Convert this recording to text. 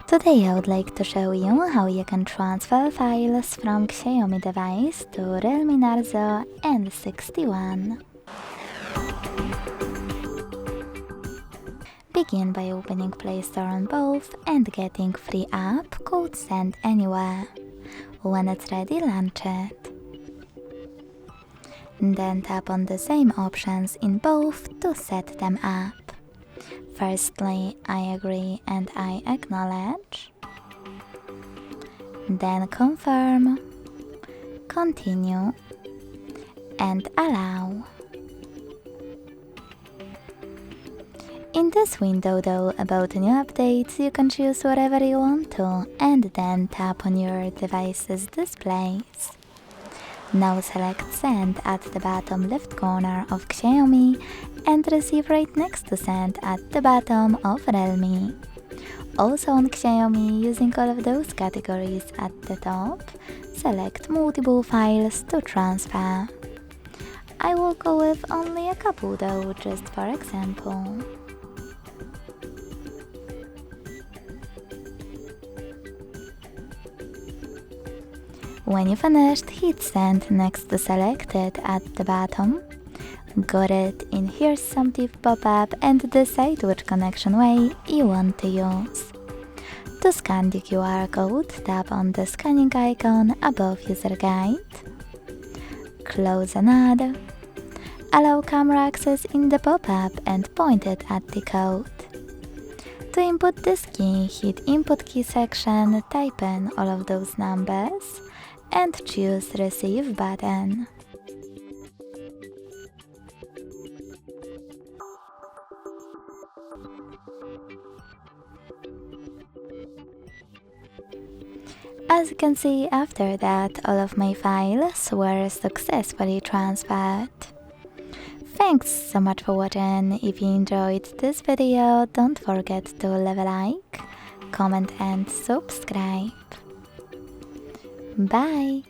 Today I would like to show you how you can transfer files from Xiaomi device to Realme Narzo N61. Begin by opening Play Store on both and getting free app called Send Anywhere. When it's ready, launch it. Then tap on the same options in both to set them up. Firstly, I agree and I acknowledge. Then confirm, continue, and allow. In this window though, about new updates, you can choose whatever you want to and then tap on your device's displays. Now select Send at the bottom left corner of Xiaomi and Receive right next to Send at the bottom of Realme. Also on Xiaomi, using all of those categories at the top, select multiple files to transfer. I will go with only a couple though, just for example. When you finished, hit Send next to Selected at the bottom. Got it, in here's some div pop-up and decide which connection way you want to use. To scan the QR code, tap on the scanning icon above User Guide. Close and add. Allow camera access in the pop-up and point it at the code. To input this key, hit Input Key section, type in all of those numbers, and choose Receive button. As you can see, after that, all of my files were successfully transferred. Thanks so much for watching. If you enjoyed this video, don't forget to leave a like, comment and subscribe. Bye!